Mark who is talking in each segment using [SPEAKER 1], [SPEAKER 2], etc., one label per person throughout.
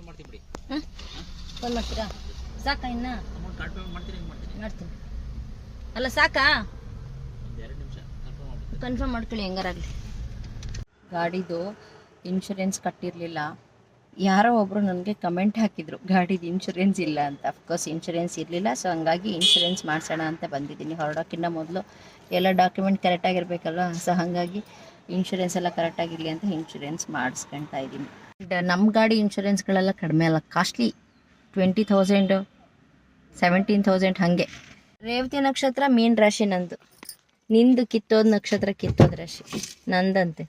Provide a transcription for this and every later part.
[SPEAKER 1] Phone ಮಾಡ್ತೀರಾ? ಸಾಕಾ ಇನ್ನ ಮಾಡ್ತೀನಿ. ಅಲ್ಲ ಸಾಕಾ? ಕನ್ಫರ್ಮ್ ಮಾಡ್ಕೊಳ್ಳಿ ಹೆಂಗಾರಾಗಲಿ. ಗಾಡಿದು ಇನ್ಶೂರೆನ್ಸ್ ಕಟ್ಟಿರಲಿಲ್ಲ. ಯಾರೋ ಒಬ್ಬರು ನನಗೆ ಕಮೆಂಟ್ ಹಾಕಿದ್ರು ಗಾಡಿದು ಇನ್ಶೂರೆನ್ಸ್ ಇಲ್ಲ ಅಂತ. ಅಫ್ಕೋರ್ಸ್ ಇನ್ಶೂರೆನ್ಸ್ ಇರಲಿಲ್ಲ. ಸೊ ಹಂಗಾಗಿ ಇನ್ಶೂರೆನ್ಸ್ ಮಾಡಿಸೋಣ ಅಂತ ಬಂದಿದ್ದೀನಿ. ಹೊರಡೋಕ್ಕಿಂತ ಮೊದಲು ಎಲ್ಲ ಡಾಕ್ಯುಮೆಂಟ್ ಕರೆಕ್ಟಾಗಿರ್ಬೇಕಲ್ವ. ಸೊ ಹಾಗಾಗಿ ಇನ್ಶೂರೆನ್ಸ್ ಎಲ್ಲ ಕರೆಕ್ಟಾಗಿರಲಿ ಅಂತ ಇನ್ಶೂರೆನ್ಸ್ ಮಾಡಿಸ್ಕೊಳ್ತಾ ಇದ್ದೀನಿ. ನಮ್ಮ ಗಾಡಿ ಇನ್ಶೂರೆನ್ಸ್ಗಳೆಲ್ಲ ಕಡಿಮೆ ಅಲ್ಲ, ಕಾಸ್ಟ್ಲಿ. 20,000 17,000 ಹಾಗೆ. ರೇವತಿ ನಕ್ಷತ್ರ ಮೀನ್ ರಾಶಿ ನಂದು. ನಿಂದು ಕಿತ್ತೋದ ನಕ್ಷತ್ರ ಕಿತ್ತೋದ ರಾಶಿ ನಂದಂತೆ.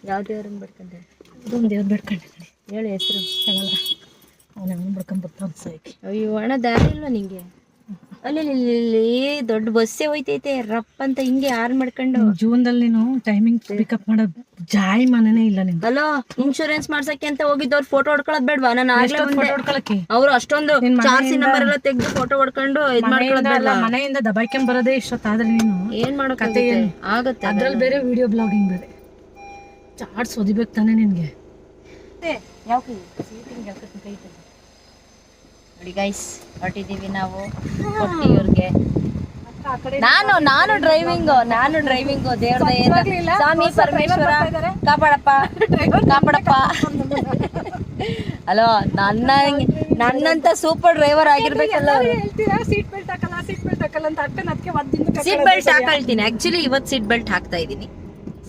[SPEAKER 1] ಯಾವ ದೇವ್ರನ್ನ ಬಿಡ್ಕೊಂಡೆ? ಅದೊಂದು ದೇವ್ರು ಬಿಡ್ಕೊಂಡೆ. ಹೇಳಿ ಹೆಸರು ತಗೊಳ್ಳ. ಅವನ ಬಿಡ್ಕೊಂಡ್ಬರ್ತಾವ ಸಾಯ್ಕೆ. ಅಯ್ಯೋ ಅಣ್ಣ ದಾರಿ ಇಲ್ವಾ ನಿಂಗೆ? ಅಲ್ಲಿ ದೊಡ್ಡ ಬಸ್ಸೇ ಹೋಯ್ತೈತೆ ರಪ್ ಅಂತ ಹಿಂಗೆ ಯಾರು ಮಾಡ್ಕೊಂಡು.
[SPEAKER 2] ಜೂನ್ದಲ್ಲಿ ನೀನು ಟೈಮಿಂಗ್ ಪಿಕಪ್ ಮಾಡೋ ಜಾಯಿ ಮನೆನೇ ಇಲ್ಲ ನಿಂಗೆ.
[SPEAKER 1] ಹಲೋ, ಇನ್ಶೂರೆನ್ಸ್ ಮಾಡ್ಸಕ್ಕೆ ಅಂತ ಹೋಗಿದ್ದವ್ರು ಫೋಟೋ ಹೊಡ್ಕೊಳ್ಳೋದು ಬೇಡವಾ? ನಾನು ಆಗ್ಲೇ
[SPEAKER 2] ಫೋಟೋ ಹೊಡ್ಕೊಳಕ್ಕೆ
[SPEAKER 1] ಅವ್ರು ಅಷ್ಟೊಂದು ಚಾರ್ಜಿ ನಂಬರ್ ಎಲ್ಲ ತೆಗೆದು ಫೋಟೋ ಹೊಡ್ಕೊಂಡು ಇದ್ ಮಾಡ್ಕೊಳ್ಳೋದಲ್ಲ.
[SPEAKER 2] ಮನೆಯಿಂದ ದಬಾಯ್ಕೊಂಡ್ ಬರೋದೇ ಇಷ್ಟೊತ್ತಾದ್ರೆ ನೀನು
[SPEAKER 1] ಏನ್ ಮಾಡೋಕೆ ಆಗತ್ತೆ.
[SPEAKER 2] ಅದ್ರಲ್ಲಿ ಬೇರೆ ವಿಡಿಯೋ ಬ್ಲಾಗಿಂಗ್ ಬೇರೆ ಚಾರ್ಟ್ಸ್ ಓದಿಬೇಕು ತಾನೆ ನಿನ್ಗೆ.
[SPEAKER 1] ಯಾವ ನೋಡಿ ಗೈಸ್, ಹೊರಟಿದ್ದೀವಿ ನಾವು ಕೊಟ್ಟಿಯೂರ್ಗೆ. ನಾನು ಡ್ರೈವಿಂಗು ದೇವ್ರ ದಯೆಯಿಂದ. ಸ್ವಾಮಿ ಪರಮೇಶ್ವರ ಕಾಪಾಡಪ್ಪ. ಅಲೋ, ನನ್ನಂತ ಸೂಪರ್ ಡ್ರೈವರ್ ಆಗಿರ್ಬೇಕಲ್ಲ.
[SPEAKER 2] ಸೀಟ್ ಬೆಲ್ಟ್ ಹಾಕಲ್ಲ ಅಂತ
[SPEAKER 1] ಸೀಟ್ ಬೆಲ್ಟ್ ಹಾಕೊಳ್ತೀನಿ. ಆಕ್ಚುಲಿ ಇವತ್ತು ಸೀಟ್ ಬೆಲ್ಟ್ ಹಾಕ್ತಾ ಇದ್ದೀನಿ.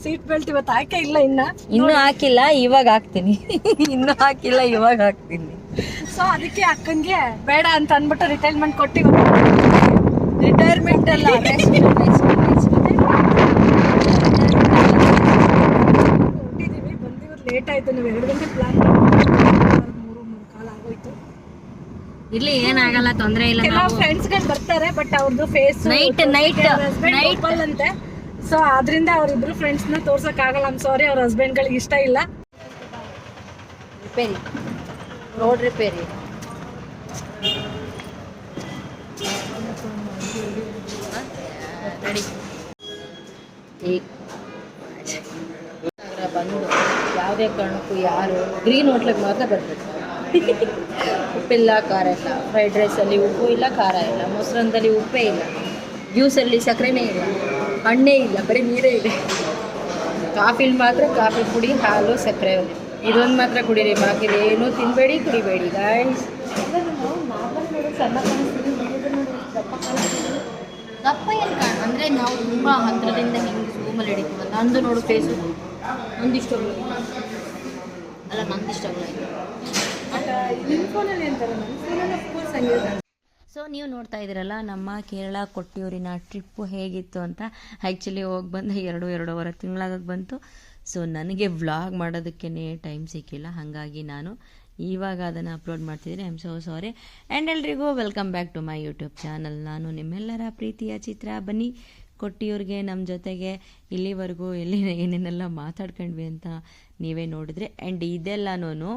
[SPEAKER 2] ಸೀಟ್ ಬೆಲ್ಟ್ ಇವತ್ತು ಹಾಕೇ ಇಲ್ಲ.
[SPEAKER 1] ಇನ್ನೂ ಹಾಕಿಲ್ಲ, ಇವಾಗ ಹಾಕ್ತೀನಿ. ಇನ್ನೂ ಹಾಕಿಲ್ಲ, ಇವಾಗ ಹಾಕ್ತೀನಿ.
[SPEAKER 2] ಸೊ ಅದಕ್ಕೆ ಅಕ್ಕಂಗೆ ಬೇಡ ಅಂತ ಅಂದ್ಬಿಟ್ಟು ರಿಟೈರ್ಮೆಂಟ್ ಕೊಟ್ಟಿ.
[SPEAKER 1] ರಿಟೈರ್ಮೆಂಟ್ ಅಲ್ಲ,
[SPEAKER 2] ಬಂದಿವ್ರು ಲೇಟ್ ಆಯ್ತು. ನಾವು 2 ಗಂಟೆ ಪ್ಲಾನ್ 3 ಕಾಲ ಆಗೋಯ್ತು.
[SPEAKER 1] ಇರ್ಲಿ, ಏನಾಗಲ್ಲ, ತೊಂದ್ರೆ ಇಲ್ಲ.
[SPEAKER 2] ಕೆಲವು ಫ್ರೆಂಡ್ಸ್ ಗಳು ಬರ್ತಾರೆ, ಬಟ್ ಅವ್ರದ್ದು ಫೇಸ್
[SPEAKER 1] ನೈಟ್
[SPEAKER 2] ಅಂತೆ. ಸೊ ಆದ್ರಿಂದ ಅವ್ರಿಬ್ರು ಫ್ರೆಂಡ್ಸ್ ನ ತೋರ್ಸಕ್ ಆಗಲ್ಲ. ಸಾರಿ, ಅವ್ರ ಹಸ್ಬೆಂಡ್ ಗಳಿಗೆ ಇಷ್ಟ ಇಲ್ಲ.
[SPEAKER 1] Repair, road repair. ಬಂದು ಯಾವುದೇ ಕಾರಣಕ್ಕೂ ಯಾರು ಗ್ರೀನ್ ಹೋಟ್ಲಿಗೆ ಮಾತ್ರ ಬರಬೇಕು. ಉಪ್ಪಿಲ್ಲ, ಖಾರ ಇಲ್ಲ. ಫ್ರೈಡ್ ರೈಸಲ್ಲಿ ಉಪ್ಪು ಇಲ್ಲ, ಖಾರ ಇಲ್ಲ. ಮೊಸರನ್ನದಲ್ಲಿ ಉಪ್ಪೇ ಇಲ್ಲ. ಜ್ಯೂಸಲ್ಲಿ ಸಕ್ಕರೆನೇ ಇಲ್ಲ, ಹಣ್ಣೇ ಇಲ್ಲ, ಬರೀ ನೀರೇ ಇದೆ. ಕಾಫಿಲಿ ಮಾತ್ರ ಕಾಫಿ ಪುಡಿ, ಹಾಲು, ಸಕ್ಕರೆ ಇದೊಂದು ಮಾತ್ರ ಕುಡೀರಿ. ಬಾಕಿದೆ ಏನೂ ತಿನ್ನಬೇಡಿ, ಕುಡಿಬೇಡಿ ಗಾಯ್ಸ್. ದಪ್ಪ ಏನು ಅಂದರೆ ನಾವು ತುಂಬ ಹತ್ತಿರದಿಂದ ಹಿಂಗೆ ಝೂಮಲ್ಲಿ ಹಿಡಿತೀವಲ್ಲ. ನಂದು ನೋಡು ಫೇಸು ಒಂದಿಷ್ಟು ಅಲ್ಲ, ನಂದಿಷ್ಟ ಸೊ ನೀವು ನೋಡ್ತಾ ಇದ್ದೀರಲ್ಲ ನಮ್ಮ ಕೇರಳ ಕೊಟ್ಟಿಯೂರಿನ ಟ್ರಿಪ್ಪು ಹೇಗಿತ್ತು ಅಂತ. ಆ್ಯಕ್ಚುಲಿ ಹೋಗಿ ಬಂದ 2.5 ತಿಂಗಳಾಗಕ್ಕೆ ಬಂತು. ಸೊ ನನಗೆ ವ್ಲಾಗ್ ಮಾಡೋದಕ್ಕೇ ಟೈಮ್ ಸಿಕ್ಕಿಲ್ಲ. ಹಾಗಾಗಿ ನಾನು ಇವಾಗ ಅದನ್ನು ಅಪ್ಲೋಡ್ ಮಾಡ್ತಿದ್ದೀನಿ. I am so sorry. And ಎಲ್ರಿಗೂ welcome back to my YouTube channel. ನಾನು ನಿಮ್ಮೆಲ್ಲರ ಪ್ರೀತಿಯ ಚಿತ್ರ. ಬನ್ನಿ ಕೊಟ್ಟಿಯೂರಿಗೆ ನಮ್ಮ ಜೊತೆಗೆ. ಇಲ್ಲಿವರೆಗೂ ಏನೇನೆಲ್ಲ ಮಾತಾಡ್ಕೊಂಡ್ವಿ ಅಂತ ನೀವೇ ನೋಡಿದ್ರೆ. ಆ್ಯಂಡ್ ಇದೆಲ್ಲನೂ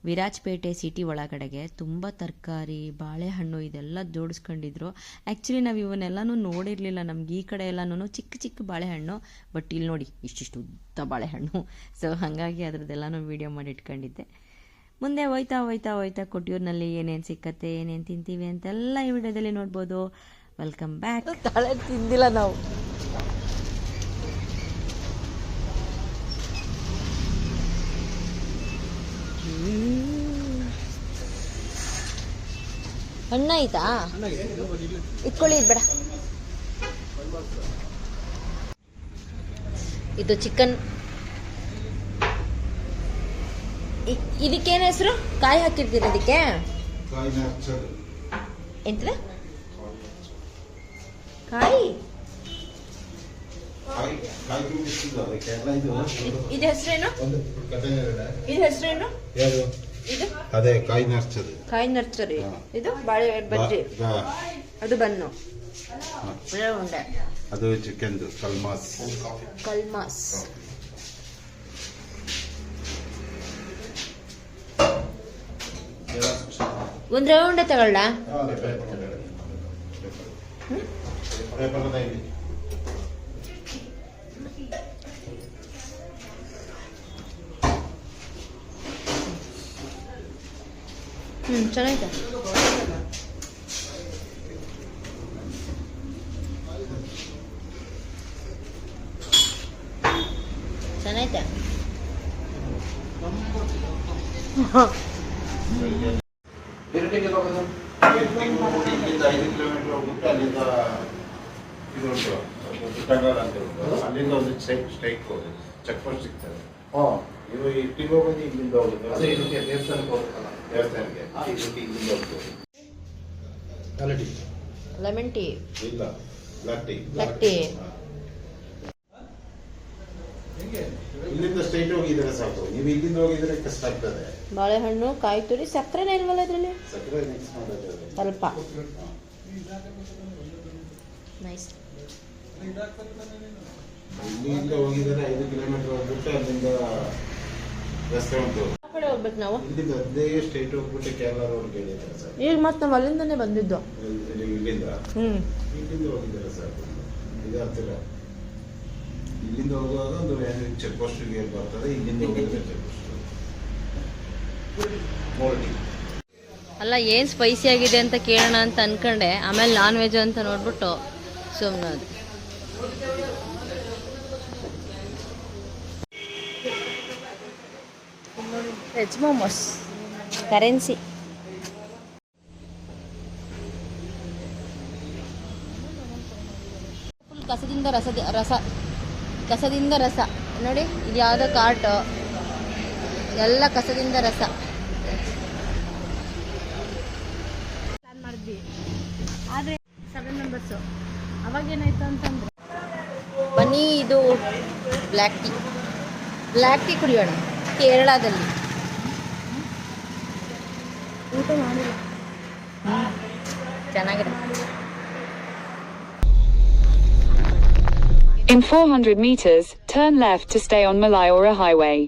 [SPEAKER 1] ವಿರಾಜಪೇಟೆ ಸಿಟಿ ಒಳಗಡೆಗೆ ತುಂಬ ತರಕಾರಿ, ಬಾಳೆಹಣ್ಣು ಇದೆಲ್ಲ ಜೋಡಿಸ್ಕೊಂಡಿದ್ರು. ಆ್ಯಕ್ಚುಲಿ ನಾವು ಇವನ್ನೆಲ್ಲನೂ ನೋಡಿರಲಿಲ್ಲ. ನಮ್ಗೆ ಈ ಕಡೆ ಎಲ್ಲನೂ ಚಿಕ್ಕ ಚಿಕ್ಕ ಬಾಳೆಹಣ್ಣು, ಬಟ್ ಇಲ್ಲಿ ನೋಡಿ ಇಷ್ಟಿಷ್ಟು ಉದ್ದ ಬಾಳೆಹಣ್ಣು. ಸೊ ಹಾಗಾಗಿ ಅದರದ್ದೆಲ್ಲನೂ ವೀಡಿಯೋ ಮಾಡಿ ಇಟ್ಕೊಂಡಿದ್ದೆ. ಮುಂದೆ ಹೋಯ್ತಾ ಕೊಟ್ಟಿಯೂರಿನಲ್ಲಿ ಏನೇನು ಸಿಕ್ಕತ್ತೆ, ಏನೇನು ತಿಂತೀವಿ ಅಂತೆಲ್ಲ ಈ ವಿಡಿಯೋದಲ್ಲಿ ನೋಡ್ಬೋದು. Welcome back. ತಾಳೆ ತಿಂದಿಲ್ಲ ನಾವು. ಹಣ್ಣಾಯ್ತಾ? ಇಟ್ಕೊಳ್ಳಿ, ಇದು ಬೇಡ. ಇದು ಚಿಕನ್. ಇದಕ್ಕೇನು ಹೆಸರು? ಕಾಯಿ ಹಾಕಿರ್ತೀರ ಇದಕ್ಕೆ? ಎಂತದ ಕಾಯಿ? ಇದು ಹೆಸರೇನು? ಇದು ಹೆಸರೇನು? ಇದು
[SPEAKER 3] ಅದೇ ಕಾಯಿ ನರ್ಸರಿ.
[SPEAKER 1] ಕಾಯಿ ನರ್ಸರಿ. ಇದು ಬಾಳೆ ಬಜ್ಜಿ, ಅದು ಬನ್ನು, ಉಂಡೆ,
[SPEAKER 3] ಅದು ಚಿಕನ್ ಕಲ್ಮಾಸ್.
[SPEAKER 1] ಒಂದು ರವೆ ಉಂಡೆ ತಗೊಳ್ಳ. ಚೆನ್ನಾಯ್ತಾ? ಚೆನ್ನಾಯ್ತಾ?
[SPEAKER 3] ಇಲ್ಲಿಂದ 5 ಕಿಲೋಮೀಟರ್ ಹೋಗ್ಬಿಟ್ಟು ಅಲ್ಲಿಂದ ಇದು ಉಂಟು ಟಗರ್ ಅಂತ ಉಂಟು, ಅಲ್ಲಿಂದ ಒಂದು ಸ್ಟ್ರೈಟ್ ಹೋಗಿ ಚೆಕ್ ಪೋಸ್ಟ್ ಸಿಗ್ತದೆ. ನೀವು ಇಟ್ಟಿಗೆ ಹೋಗೋದು ಇಲ್ಲಿಂದ ಹೋಗುತ್ತೆ, ಅದೇ ಇದಕ್ಕೆ ದೇವಸ್ಥಾನಕ್ಕೆ ಹೋಗುತ್ತಲ್ಲ, ದೇವಸ್ಥಾನಕ್ಕೆ ಇದಕ್ಕೆ ಇಲ್ಲಿಂದ ಹೋಗ್ಬೋದು.
[SPEAKER 1] ಲೆಮನ್ ಟೀ
[SPEAKER 3] ಇಲ್ಲ, ಬ್ಲಾಕ್ ಟೀ. ಇಲ್ಲಿಂದ ಸ್ಟ್ರೈಟ್ ಹೋಗಿದ್ರೆ ಸಾಕು, ನೀವು ಇಲ್ಲಿಂದ ಹೋಗಿದ್ರೆ ಕಷ್ಟ ಆಗ್ತದೆ.
[SPEAKER 1] ಬಾಳೆಹಣ್ಣು, ಕಾಯಿ ತುರಿ, ಸಕ್ಕರೆನೇ ಇಲ್ವಲ್ಲ ಇದರಲ್ಲಿ?
[SPEAKER 3] ಸಕ್ಕರೆ ಮಿಕ್ಸ್ ಮಾಡೋದು
[SPEAKER 1] ಸ್ವಲ್ಪ ನೈಸ್.
[SPEAKER 3] ಇಲ್ಲಿಂದ ಹೋಗಿದ್ರೆ 5 ಕಿಲೋಮೀಟರ್ ಹೋಗ್ಬಿಟ್ಟು ಅಲ್ಲಿಂದ ರಸ್ತೆ ಉಂಟು,
[SPEAKER 1] ಆ ಕಡೆ ಹೋಗ್ಬೇಕು ನಾವು.
[SPEAKER 3] ಇಲ್ಲಿಂದ ಅದೇ ಸ್ಟ್ರೈಟ್ ಹೋಗ್ಬಿಟ್ಟು ಕೇರಳ ರೋಡ್ಗೆ ಹೇಳಿದ್ದಾರೆ ಸರ್.
[SPEAKER 1] ಈಗ ಮತ್ತೆ ನಾವು ಅಲ್ಲಿಂದನೇ ಬಂದಿದ್ದು.
[SPEAKER 3] ಇಲ್ಲಿಂದ ಹೋಗಿದ್ದಾರೆ ಸರ್, ಇದು ಹತ್ತಿರ. ಇಲ್ಲಿಂದ ಹೋಗುವಾಗ ಒಂದು ಚೆಕ್ ಪೋಸ್ಟ್ಗೆ ಬರ್ತದೆ, ಇಲ್ಲಿಂದ ಹೋಗಿದ್ರೆ ಚೆಕ್ ಪೋಸ್ಟ್ ಮೋರ್ಟಿ.
[SPEAKER 1] ಅಲ್ಲ, ಏನು ಸ್ಪೈಸಿ ಆಗಿದೆ ಅಂತ ಕೇಳೋಣ ಅಂತ ಅನ್ಕೊಂಡೆ, ಆಮೇಲೆ ನಾನ್ ವೆಜ್ ಅಂತ ನೋಡ್ಬಿಟ್ಟು ಸುಮ್ಮನೆ ಅದು. Veg momos currency. ಫುಲ್ ಕಸದಿಂದ ರಸ ನೋಡಿ. ಇದು ಯಾವುದೋ ಕಾರ್ಟ್, ಎಲ್ಲ ಕಸದಿಂದ ರಸ. ಪ್ಲಾನ್ ಮಾಡಿದ್ವಿ, ಆದರೆ 7 ಮೆಂಬರ್ಸು. ಅವಾಗೇನಾಯ್ತು ಅಂತಂದರೆ, ಬನ್ನಿ ಇದು ಬ್ಲ್ಯಾಕ್ ಟೀ ಕುಡಿಯೋಣ ಕೇರಳದಲ್ಲಿ. ಊಟ ಮಾಡಿಲ್ಲ, ಚೆನ್ನಾಗಿದೆ.
[SPEAKER 4] In 400 meters, turn left to stay on Malayora Highway.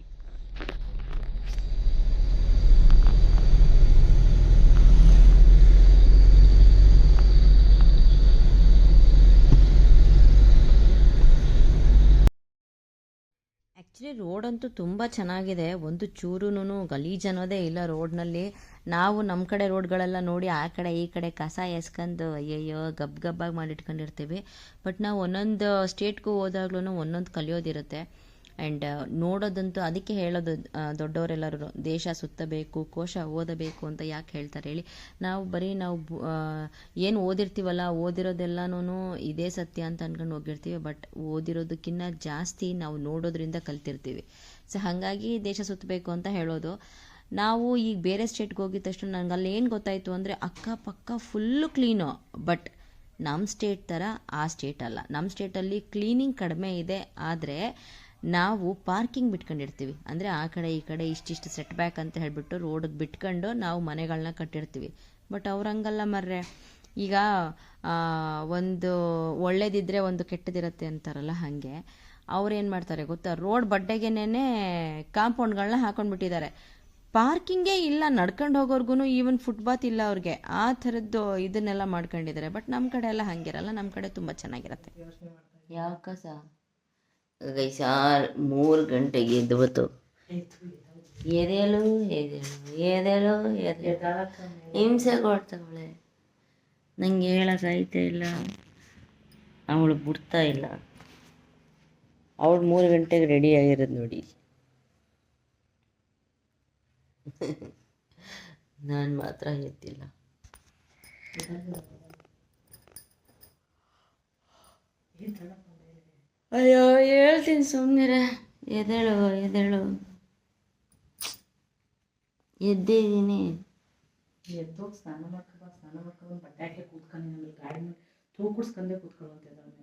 [SPEAKER 1] Actually road ಅಂತೂ ತುಂಬ ಚೆನ್ನಾಗಿದೆ, ಒಂದು ಚೂರೂ ಗಲೀಜು ಅನ್ನೋದೇ ಇಲ್ಲ ರೋಡ್ನಲ್ಲಿ. ನಾವು ನಮ್ಮ ಕಡೆ ರೋಡ್ಗಳೆಲ್ಲ ನೋಡಿ ಆ ಕಡೆ ಈ ಕಡೆ ಕಸ ಎಸ್ಕೊಂಡು ಅಯ್ಯಯ್ಯೋ ಗಬ್ಬಾಗಿ ಮಾಡಿಟ್ಕೊಂಡಿರ್ತೀವಿ. ಬಟ್ ನಾವು ಒಂದೊಂದು ಸ್ಟೇಟ್ಗೂ ಹೋದಾಗ್ಲೂ ಒಂದೊಂದು ಕಲಿಯೋದಿರುತ್ತೆ. ಆ್ಯಂಡ್ ನೋಡೋದಂತೂ ಅದಕ್ಕೆ ಹೇಳೋದು ದೊಡ್ಡವರೆಲ್ಲರೂ, ದೇಶ ಸುತ್ತಬೇಕು, ಕೋಶ ಓದಬೇಕು ಅಂತ ಯಾಕೆ ಹೇಳ್ತಾರೆ ಹೇಳಿ. ನಾವು ಬರೀ ಏನು ಓದಿರ್ತೀವಲ್ಲ, ಓದಿರೋದೆಲ್ಲನೂ ಇದೇ ಸತ್ಯ ಅಂತ ಅಂದ್ಕೊಂಡು ಹೋಗಿರ್ತೀವಿ. ಬಟ್ ಓದಿರೋದಕ್ಕಿಂತ ಜಾಸ್ತಿ ನಾವು ನೋಡೋದ್ರಿಂದ ಕಲ್ತಿರ್ತೀವಿ. ಸೊ ಹಾಗಾಗಿ ದೇಶ ಸುತ್ತಬೇಕು ಅಂತ ಹೇಳೋದು. ನಾವು ಈಗ ಬೇರೆ ಸ್ಟೇಟ್ಗೆ ಹೋಗಿದ ತಕ್ಷಣ ನನಗೆ ಅಲ್ಲಿ ಏನು ಗೊತ್ತಾಯಿತು ಅಂದರೆ, ಅಕ್ಕಪಕ್ಕ ಫುಲ್ಲು ಕ್ಲೀನು. ಬಟ್ ನಮ್ಮ ಸ್ಟೇಟ್ ಥರ ಆ ಸ್ಟೇಟ್ ಅಲ್ಲ. ನಮ್ಮ ಸ್ಟೇಟಲ್ಲಿ ಕ್ಲೀನಿಂಗ್ ಕಡಿಮೆ ಇದೆ, ಆದರೆ ನಾವು ಪಾರ್ಕಿಂಗ್ ಬಿಟ್ಕೊಂಡಿರ್ತೀವಿ. ಅಂದರೆ ಆ ಕಡೆ ಈ ಕಡೆ ಇಷ್ಟಿಷ್ಟು ಸೆಟ್ ಬ್ಯಾಕ್ ಅಂತ ಹೇಳಿಬಿಟ್ಟು ರೋಡಿಗೆ ಬಿಟ್ಕೊಂಡು ನಾವು ಮನೆಗಳನ್ನ ಕಟ್ಟಿರ್ತೀವಿ. ಬಟ್ ಅವ್ರಂಗಲ್ಲ ಮರ್ರೆ. ಈಗ ಒಂದು ಒಳ್ಳೇದಿದ್ದರೆ ಒಂದು ಕೆಟ್ಟದಿರುತ್ತೆ ಅಂತಾರಲ್ಲ, ಹಾಗೆ ಅವ್ರೇನು ಮಾಡ್ತಾರೆ ಗೊತ್ತಾ, ರೋಡ್ ಬಡ್ಡೆಗೇನೆ ಕಾಂಪೌಂಡ್ಗಳನ್ನ ಹಾಕೊಂಡ್ಬಿಟ್ಟಿದ್ದಾರೆ. ಪಾರ್ಕಿಂಗೇ ಇಲ್ಲ, ನಡ್ಕೊಂಡು ಹೋಗೋರ್ಗು ಈವನ್ ಫುಟ್ಪಾತ್ ಇಲ್ಲ ಅವ್ರಿಗೆ. ಆ ಥರದ್ದು ಇದನ್ನೆಲ್ಲ ಮಾಡ್ಕೊಂಡಿದ್ದಾರೆ. ಬಟ್ ನಮ್ಮ ಕಡೆ ಎಲ್ಲ ಹಾಗಿರಲ್ಲ, ನಮ್ಮ ಕಡೆ ತುಂಬ ಚೆನ್ನಾಗಿರುತ್ತೆ. ಯಾವ ಕಸ ಗೈಸಾರ್ 3 ಗಂಟೆಗೆ ಎದ್ದು ಎದೆಳು ಹಿಂಸೆ ಕೊಡ್ತಾವಳೆ. ನಂಗೆ ಹೇಳೋಕ್ಕಾಯ್ತಾ ಇಲ್ಲ, ಅವಳು ಬಿಡ್ತಾ ಇಲ್ಲ. ಅವಳು 3 ಗಂಟೆಗೆ ರೆಡಿ ಆಗಿರೋದು ನೋಡಿ. ನಾನು ಮಾತ್ರ ಎದ್ದಿಲ್ಲ. ಅಯ್ಯೋ ಹೇಳ್ತೀನಿ ಸುಮ್ಮನಿರೆ. ಎದ್ದೇಳು ಎದ್ದಿದ್ದೀನಿ.
[SPEAKER 2] ಎದ್ದೋಗಿ ಸ್ನಾನ ಮಾಡ್ಕೊಂಡು ಬಟ್ಟೆ ಹಾಕಿ ಕೂತ್ಕೊಂಡು ಗಾಡಿ ಮೇಲೆ ತೂಕಡಿಸ್ಕೊಂಡೇ ಕೂತ್ಕೊಳ್ಳುವಂತೆ.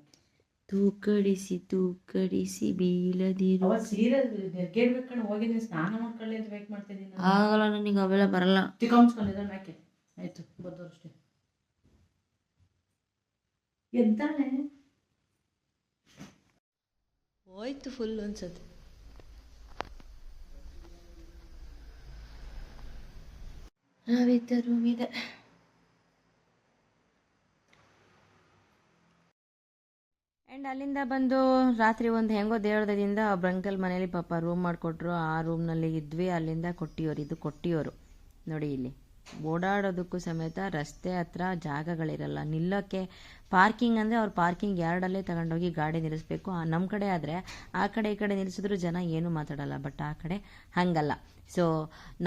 [SPEAKER 1] ತೂಕಡಿಸಿ ಬೀಳದಿರು.
[SPEAKER 2] ಸೀರೆ ನೆಗ್ಗೆಡ್ಬೇಕಂಡು ಹೋಗಿ ನೀನು ಸ್ನಾನ ಮಾಡ್ಕೊಳ್ಳಿ ಅಂತ ವೇಟ್ ಮಾಡ್ತಿದ್ದೀನಿ.
[SPEAKER 1] ಆಗಲ್ಲ, ನನಗೆ ಅವೆಲ್ಲ ಬರಲ್ಲ.
[SPEAKER 2] ತಿಕ್ಕೊಂಡ್ಸ್ಕೊಂಡಿದ್ದ ಮ್ಯಾಕೆ ಆಯ್ತು, ಬದ್ದೋರಷ್ಟೇ ಎದ್ದಾಳೆ.
[SPEAKER 1] ಹೋಯ್ತು ಫುಲ್ ಅನ್ಸತ್ತೆ. ನಾವಿದ್ದ ರೂಮ್ ಇದೆ. ಆ್ಯಂಡ್ ಅಲ್ಲಿಂದ ಬಂದು ರಾತ್ರಿ ಒಂದು ಹೆಂಗೋ ದೇವ್ರದಿಂದ ಒಬ್ರು ಅಂಕಲ್ ಮನೇಲಿ ಪಾಪ ರೂಮ್ ಮಾಡಿಕೊಟ್ರು. ಆ ರೂಮ್ನಲ್ಲಿ ಇದ್ವಿ. ಅಲ್ಲಿಂದ ಕೊಟ್ಟಿಯೋರು, ಇದು ಕೊಟ್ಟಿಯೋರು ನೋಡಿ ಇಲ್ಲಿ ಓಡಾಡೋದಕ್ಕೂ ಸಮೇತ ರಸ್ತೆ ಹತ್ರ ಜಾಗಗಳಿರಲ್ಲ ನಿಲ್ಲೋಕ್ಕೆ. ಪಾರ್ಕಿಂಗ್ ಅಂದರೆ ಅವ್ರು ಪಾರ್ಕಿಂಗ್ ಯಾರ್ಡಲ್ಲೇ ತಗೊಂಡೋಗಿ ಗಾಡಿ ನಿಲ್ಲಿಸ್ಬೇಕು. ನಮ್ಮ ಕಡೆ ಆದರೆ ಆ ಕಡೆ ಈ ಕಡೆ ನಿಲ್ಲಿಸಿದ್ರು ಜನ ಏನೂ ಮಾತಾಡಲ್ಲ. ಬಟ್ ಆ ಕಡೆ ಹಾಗಲ್ಲ. ಸೊ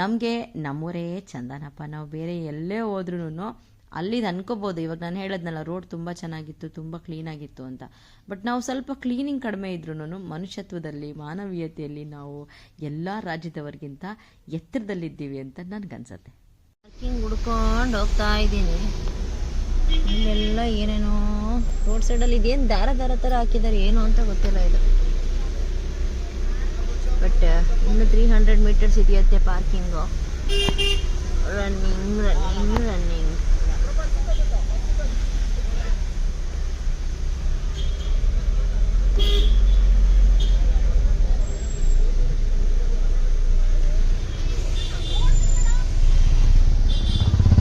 [SPEAKER 1] ನಮಗೆ ನಮ್ಮೂರೇ ಚಂದನಪ್ಪ. ನಾವು ಬೇರೆ ಎಲ್ಲೇ ಹೋದ್ರೂ ಅಲ್ಲಿದು ಅನ್ಕೋಬೋದು. ಇವಾಗ ನಾನು ಹೇಳಿದ್ನಲ್ಲ, ರೋಡ್ ತುಂಬ ಚೆನ್ನಾಗಿತ್ತು, ತುಂಬ ಕ್ಲೀನಾಗಿತ್ತು ಅಂತ. ಬಟ್ ನಾವು ಸ್ವಲ್ಪ ಕ್ಲೀನಿಂಗ್ ಕಡಿಮೆ ಇದ್ರೂ ಮನುಷ್ಯತ್ವದಲ್ಲಿ, ಮಾನವೀಯತೆಯಲ್ಲಿ ನಾವು ಎಲ್ಲ ರಾಜ್ಯದವರಿಗಿಂತ ಎತ್ತರದಲ್ಲಿದ್ದೀವಿ ಅಂತ ನನಗನ್ಸತ್ತೆ. ಪಾರ್ಕಿಂಗ್ ಹುಡ್ಕೊಂಡು ಹೋಗ್ತಾ ಇದ್ದೀನಿ. ಇಲ್ಲೆಲ್ಲ ಏನೇನೋ ರೋಡ್ ಸೈಡಲ್ಲಿ ಇದೇನು ದಾರ ದಾರ ಥರ ಹಾಕಿದ್ದಾರೆ, ಏನು ಅಂತ ಗೊತ್ತಿಲ್ಲ ಇದು. ಬಟ್ ಇನ್ನು 300 ಮೀಟರ್ಸ್ ಇದೆಯತ್ತೆ ಪಾರ್ಕಿಂಗು. Running running running.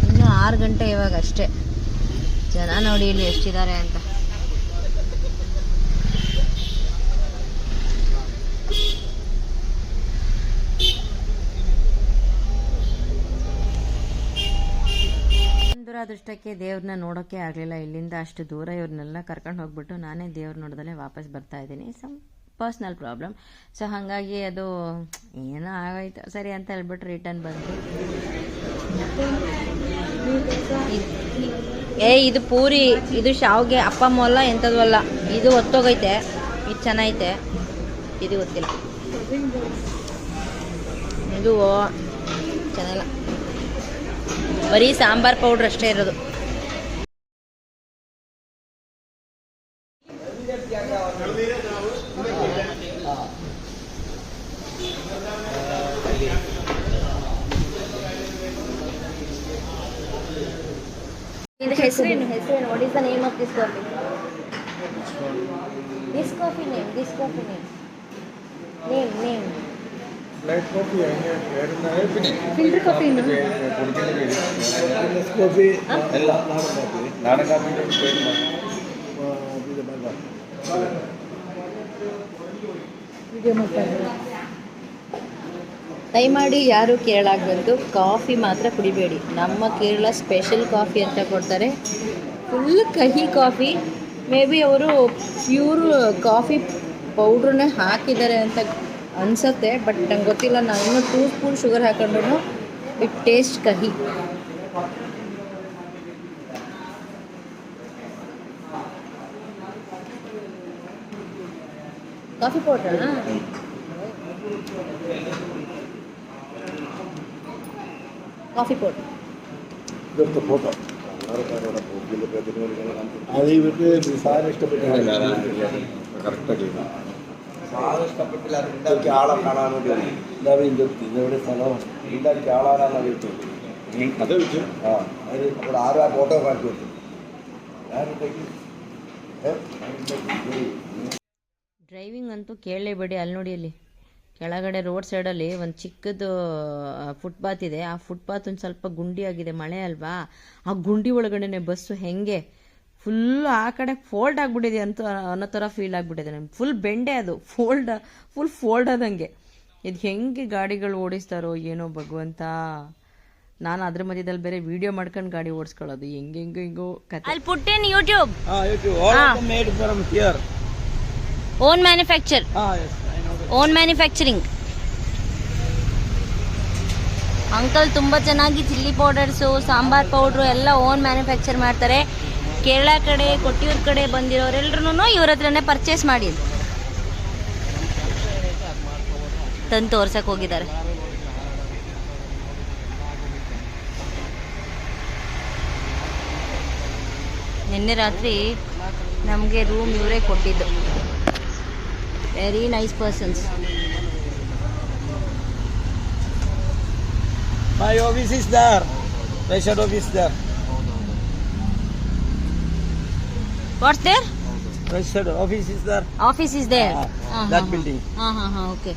[SPEAKER 1] ಇನ್ನು 6 ಗಂಟೆ ಇವಾಗ ಅಷ್ಟೇ. ಜನ ನೋಡಿ ಇಲ್ಲಿ ಎಷ್ಟಿದ್ದಾರೆ ಅಂತ. ದುರಾದೃಷ್ಟಕ್ಕೆ ದೇವ್ರನ್ನ ನೋಡೋಕ್ಕೆ ಆಗಲಿಲ್ಲ. ಇಲ್ಲಿಂದ ಅಷ್ಟು ದೂರ ಇವ್ರನ್ನೆಲ್ಲ ಕರ್ಕೊಂಡು ಹೋಗ್ಬಿಟ್ಟು ನಾನೇ ದೇವ್ರ ನೋಡ್ದಲ್ಲೇ ವಾಪಸ್ ಬರ್ತಾ ಇದ್ದೀನಿ. Some personal problem. ಸೊ ಹಾಗಾಗಿ ಅದು ಏನೋ ಆಗೋಯ್ತು ಸರಿ ಅಂತ ಹೇಳ್ಬಿಟ್ಟು ರಿಟರ್ನ್ ಬಂತು. ಇದು ಪೂರಿ, ಇದು ಶಾವ್ಗೆ, ಅಪ್ಪ ಮೊಲ್ಲ ಎಂಥದ್ದು ಅಲ್ಲ. ಇದು ಒತ್ತೋಗೈತೆ, ಇದು ಚೆನ್ನಾಗೈತೆ, ಇದು ಗೊತ್ತಿಲ್ಲ. ಇದು ಚೆನ್ನಾಗಿಲ್ಲ, ಬರೀ ಸಾಂಬಾರ್ ಪೌಡ್ರ್ ಅಷ್ಟೇ ಇರೋದು. ಹೆಸರೇನು what is the name of this coffee? This coffee name
[SPEAKER 3] black coffee
[SPEAKER 2] filter coffee
[SPEAKER 3] coffee ಎಲ್ಲ ನಾಡ ಕಾಫಿ
[SPEAKER 1] ದಯಮಾಡಿ ಯಾರು ಕೇರಳಕ್ಕೆ ಬಂದು ಕಾಫಿ ಮಾತ್ರ ಕುಡಿಬೇಡಿ. ನಮ್ಮ ಕೇರಳ ಸ್ಪೆಷಲ್ ಕಾಫಿ ಅಂತ ಕೊಡ್ತಾರೆ, ಫುಲ್ ಕಹಿ ಕಾಫಿ. ಮೇ ಬಿ ಅವರು ಪ್ಯೂರ್ ಕಾಫಿ ಪೌಡ್ರನ್ನೇ ಹಾಕಿದ್ದಾರೆ ಅಂತ ಅನಿಸುತ್ತೆ, ಬಟ್ ನಂಗೆ ಗೊತ್ತಿಲ್ಲ. ನಾನು ಇನ್ನೂ 2 ಸ್ಪೂನ್ ಶುಗರ್ ಹಾಕೊಂಡ್ರು ಇಟ್ ಟೇಸ್ಟ್ ಕಹಿ. ಕಾಫಿ ಪೌಡ್ರಾ? ಕಾಫಿ ಪೌಡರ್
[SPEAKER 3] ಇದೊಂದು ಫೋಟೋ ದಯವಿಟ್ಟು ಸಾರು ಇಷ್ಟಪಟ್ಟಿಲ್ಲ, ಕರೆಕ್ಟಾಗಿ ಸಾರು ಇಷ್ಟಪಟ್ಟಿಲ್ಲ. ಇದಕ್ಕೆ ಆಳ ಕಾಣ ಅನ್ನೋದು ನಾವೇನು ಗೊತ್ತಿದೆ ನೋಡಿ ಸ್ಥಳ ಇದಕ್ಕೆ ಆಳ ಅನ್ನೋದಿತ್ತು. ಅದೇ ವಿಷಯ. ಹಾಂ, ಅದು ಕೂಡ 6 ಫೋಟೋ ಮಾಡ್ಕೊಡ್ತೀವಿ.
[SPEAKER 1] ಡ್ರೈವಿಂಗ್ ಅಂತೂ ಕೇಳಲೇಬೇಡಿ. ಅಲ್ಲಿ ನೋಡಿ, ಅಲ್ಲಿ ಕೆಳಗಡೆ ರೋಡ್ ಸೈಡಲ್ಲಿ ಒಂದು ಚಿಕ್ಕದು ಫುಟ್ಪಾತ್ ಇದೆ. ಆ ಫುಟ್ಪಾತ್ ಒಂದು ಸ್ವಲ್ಪ ಗುಂಡಿ ಆಗಿದೆ, ಮಳೆ ಅಲ್ವಾ. ಆ ಗುಂಡಿ ಒಳಗಡೆ ಬಸ್ಸು ಹೆಂಗೆ ಫುಲ್ ಆ ಕಡೆ ಫೋಲ್ಡ್ ಆಗಿಬಿಟ್ಟಿದೆ ಅಂತ ಅನ್ನೋ ಥರ ಫೀಲ್ ಆಗಿಬಿಟ್ಟಿದೆ ನಮ್ಗೆ. ಫುಲ್ ಬೆಂಡೆ, ಅದು ಫುಲ್ ಫೋಲ್ಡ್ ಆದಂಗೆ. ಇದು ಹೆಂಗೆ ಗಾಡಿಗಳು ಓಡಿಸ್ತಾರೋ ಏನೋ ಭಗವಂತ. ನಾನು ಅದ್ರ ಮಧ್ಯದಲ್ಲಿ ಬೇರೆ ವಿಡಿಯೋ ಮಾಡ್ಕೊಂಡು ಗಾಡಿ ಓಡಿಸ್ಕೊಳ್ಳೋದು ಹೆಂಗೋ ಕತೆ. ಅಲ್ಲಿ put in YouTube. Own manufacture, own manufacturing. Uncle ತುಂಬ ಚೆನ್ನಾಗಿ ಚಿಲ್ಲಿ ಪೌಡರ್ಸು, ಸಾಂಬಾರ್ ಪೌಡ್ರು ಎಲ್ಲ ಓನ್ ಮ್ಯಾನುಫ್ಯಾಕ್ಚರ್ ಮಾಡ್ತಾರೆ. ಕೇರಳ ಕಡೆ, ಕೊಟ್ಟಿಯೂರು ಕಡೆ ಬಂದಿರೋರೆಲ್ರೂ ಇವ್ರ ಹತ್ರನೇ ಪರ್ಚೇಸ್ ಮಾಡಿ ತಂದು ತೋರ್ಸಕ್ಕೆ ಹೋಗಿದ್ದಾರೆ. ನಿನ್ನೆ ರಾತ್ರಿ ನಮಗೆ ರೂಮ್ ಇವರೇ ಕೊಟ್ಟಿದ್ದು. Very nice persons.
[SPEAKER 5] My office is there. Pressure office there.
[SPEAKER 1] What's there?
[SPEAKER 5] Pressure office is there.
[SPEAKER 1] Office is there.
[SPEAKER 5] That building.
[SPEAKER 1] Okay.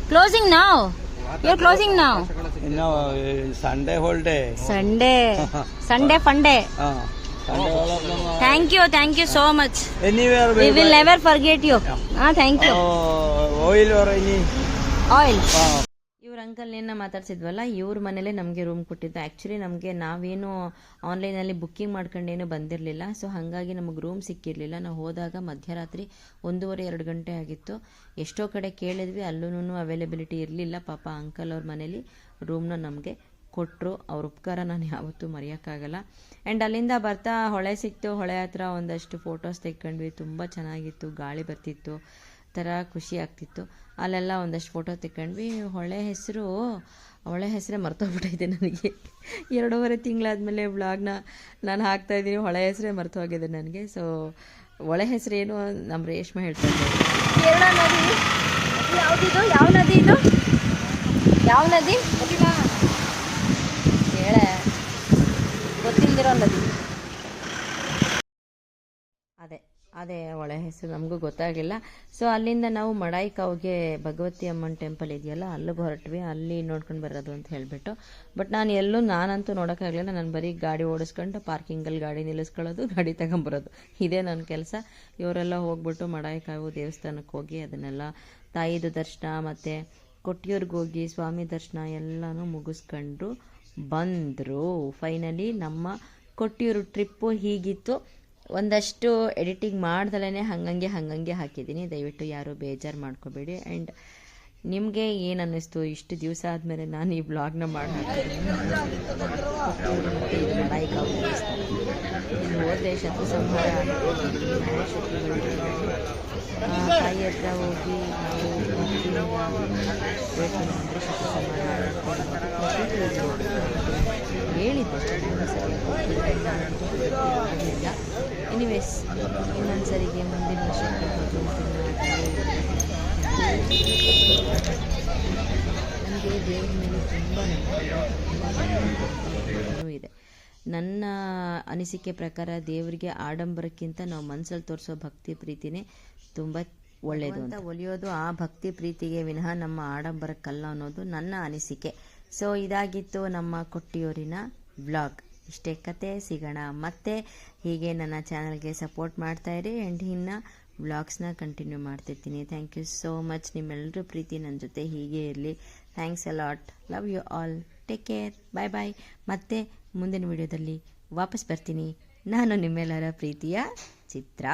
[SPEAKER 1] Closing now. You're closing now.
[SPEAKER 5] You know, Sunday whole day.
[SPEAKER 1] Sunday fun day.
[SPEAKER 5] Sunday all of them.
[SPEAKER 1] Thank you so much.
[SPEAKER 5] Anywhere.
[SPEAKER 1] We will never forget you. Thank you.
[SPEAKER 5] Oil or any.
[SPEAKER 1] Oil. Iವ್ರ ಇವ್ರ ಅಂಕಲ್ನೇನ ಮಾತಾಡ್ಸಿದ್ವಲ್ಲ, ಇವ್ರ ಮನೇಲೇ ನಮಗೆ room ಕೊಟ್ಟಿದ್ದು. Actually ನಮಗೆ ನಾವೇನು ಆನ್ಲೈನಲ್ಲಿ booking ಮಾಡ್ಕೊಂಡೇನು ಬಂದಿರಲಿಲ್ಲ. So ಹಾಗಾಗಿ ನಮಗೆ ರೂಮ್ ಸಿಕ್ಕಿರಲಿಲ್ಲ. ನಾವು ಹೋದಾಗ ಮಧ್ಯರಾತ್ರಿ 1:30-2 ಗಂಟೆ ಆಗಿತ್ತು. ಎಷ್ಟೋ ಕಡೆ ಕೇಳಿದ್ವಿ, ಅಲ್ಲೂ ಅವೈಲಬಿಲಿಟಿ ಇರಲಿಲ್ಲ. ಪಾಪ ಅಂಕಲ್ ಅವ್ರ ಮನೇಲಿ ರೂಮ್ನ ನಮಗೆ ಕೊಟ್ಟರು. ಅವ್ರ ಉಪಕಾರ ನಾನು ಯಾವತ್ತೂ ಮರೆಯೋಕ್ಕಾಗಲ್ಲ. ಆ್ಯಂಡ್ ಅಲ್ಲಿಂದ ಬರ್ತಾ ಹೊಳೆ ಸಿಕ್ತು. ಹೊಳೆ ಹತ್ರ ಒಂದಷ್ಟು ಫೋಟೋಸ್ ತೆಕ್ಕೊಂಡ್ವಿ. ತುಂಬ ಚೆನ್ನಾಗಿತ್ತು, ಗಾಳಿ ಬರ್ತಿತ್ತು, ಥರ ಖುಷಿ ಆಗ್ತಿತ್ತು. ಅಲ್ಲೆಲ್ಲ ಒಂದಷ್ಟು ಫೋಟೋ ತೆಕ್ಕೊಂಡ್ವಿ. ಹೊಳೆ ಹೆಸರೇ ಮರ್ತೋಗ್ಬಿಟ್ಟೈತೆ ನನಗೆ. 2.5 ತಿಂಗಳಾದಮೇಲೆ ವ್ಲಾಗ್ನ ನಾನು ಹಾಕ್ತಾಯಿದ್ದೀನಿ. ಹೊಳೆ ಹೆಸರೇ ಮರ್ತೋಗಿದೆ ನನಗೆ. ಸೊ ಹೊಳೆ ಹೆಸರೇನು ನಮ್ಮ ರೇಷ್ಮೆ ಹೇಳ್ತಾ ಇದ್ದಾರೆ.
[SPEAKER 2] ಕೇರಳ ನದಿ ಯಾವುದಿದು? ಯಾವ ನದಿ ಇದು? ಯಾವ ನದಿ
[SPEAKER 1] ಹೇಳೆ, ಗೊತ್ತಿಲ್ದಿರೋ ನದಿ. ಅದೇ ಒಳ್ಳೆ ಹೆಸರು ನಮಗೂ ಗೊತ್ತಾಗಲಿಲ್ಲ. ಸೊ ಅಲ್ಲಿಂದ ನಾವು ಮಡಾಯಿಕಾವ್ಗೆ ಭಗವತಿ ಅಮ್ಮನ ಟೆಂಪಲ್ ಇದೆಯಲ್ಲ, ಅಲ್ಲಿಗೆ ಹೊರಟ್ವಿ. ಅಲ್ಲಿ ನೋಡ್ಕೊಂಡು ಬರೋದು ಅಂತ ಹೇಳಿಬಿಟ್ಟು. ಬಟ್ ನಾನಂತೂ ನೋಡೋಕ್ಕಾಗಲಿಲ್ಲ. ನಾನು ಬರೀ ಗಾಡಿ ಓಡಿಸ್ಕೊಂಡು ಪಾರ್ಕಿಂಗಲ್ಲಿ ಗಾಡಿ ನಿಲ್ಲಿಸ್ಕೊಳ್ಳೋದು, ಗಾಡಿ ತಗೊಂಬರೋದು, ಇದೇ ನನ್ನ ಕೆಲಸ. ಇವರೆಲ್ಲ ಹೋಗ್ಬಿಟ್ಟು ಮಡಾಯಿಕಾವು ದೇವಸ್ಥಾನಕ್ಕೆ ಹೋಗಿ ಅದನ್ನೆಲ್ಲ ತಾಯಿದು ದರ್ಶನ ಮತ್ತು ಕೊಟ್ಟಿಯೂರ್ಗೆ ಹೋಗಿ ಸ್ವಾಮಿ ದರ್ಶನ ಎಲ್ಲನೂ ಮುಗಿಸ್ಕೊಂಡು ಬಂದರು. ಫೈನಲಿ ನಮ್ಮ ಕೊಟ್ಟಿಯೂರು ಟ್ರಿಪ್ಪು ಹೀಗಿತ್ತು. ಒಂದಷ್ಟು ಎಡಿಟಿಂಗ್ ಮಾಡ್ದಲೇ ಹಂಗಂಗೆ ಹಾಕಿದ್ದೀನಿ. ದಯವಿಟ್ಟು ಯಾರು ಬೇಜಾರು ಮಾಡ್ಕೋಬೇಡಿ. ಆ್ಯಂಡ್ ನಿಮಗೆ ಏನು ಅನ್ನಿಸ್ತು ಇಷ್ಟು ದಿವಸ ಆದಮೇಲೆ ನಾನು ಈ ಬ್ಲಾಗ್ನ ಮಾಡಿ ಹಾಕಿದ್ದೀನಿ? ಮಡಾಯಿಕಾವು ದೇವಸ್ಥಾನ ಇಲ್ಲಿ ಹೋದರೆ ಶತ್ರು ಸಂಹಾರ ತಾಯಿ ಹತ್ರ ಹೋಗಿ ನಾವು ಭಕ್ತಿಯಿಂದ ಬೇಡ್ಕೊಂಡು ಬಂದರೆ ಶತ್ರು ಸಂಹಾರ ಹೇಳಿದ್ದೆ. ಎನಿವೇಸ್ ಇನ್ನೊಂದು ಸರಿಗೆ ಮುಂದಿನ ವರ್ಷಕ್ಕೆ ನನಗೆ ದೇವ್ರ ಮೇಲೆ ತುಂಬ ನಂಬಿಕೆ ಇದೆ. ನನ್ನ ಅನಿಸಿಕೆ ಪ್ರಕಾರ ದೇವರಿಗೆ ಆಡಂಬರಕ್ಕಿಂತ ನಾವು ಮನಸ್ಸಲ್ಲಿ ತೋರಿಸೋ ಭಕ್ತಿ ಪ್ರೀತಿನೇ ತುಂಬ ಒಳ್ಳೆಯದು ಅಂತ. ಒಲಿಯೋದು ಆ ಭಕ್ತಿ ಪ್ರೀತಿಗೆ ವಿನಃ ನಮ್ಮ ಆಡಂಬರಕ್ಕಲ್ಲ ಅನ್ನೋದು ನನ್ನ ಅನಿಸಿಕೆ. ಸೊ ಇದಾಗಿತ್ತು ನಮ್ಮ ಕೊಟ್ಟಿಯೂರಿನ ವ್ಲಾಗ್. ಇಷ್ಟೇ ಕತೆ. ಸಿಗೋಣ ಮತ್ತೆ. ಹೀಗೆ ನನ್ನ ಚಾನಲ್ಗೆ ಸಪೋರ್ಟ್ ಮಾಡ್ತಾಯಿರಿ. ಆ್ಯಂಡ್ ಇನ್ನು ವ್ಲಾಗ್ಸ್ನ ಕಂಟಿನ್ಯೂ ಮಾಡ್ತಿರ್ತೀನಿ. Thank you so much. ನಿಮ್ಮೆಲ್ಲರ ಪ್ರೀತಿ ನನ್ನ ಜೊತೆ ಹೀಗೆ ಇರಲಿ. Thanks a lot. Love you all. Take care. Bye bye. ಮತ್ತೆ ಮುಂದಿನ ವಿಡಿಯೋದಲ್ಲಿ ವಾಪಸ್ ಬರ್ತೀನಿ. ನಾನು ನಿಮ್ಮೆಲ್ಲರ ಪ್ರೀತಿಯ ಚಿತ್ರ.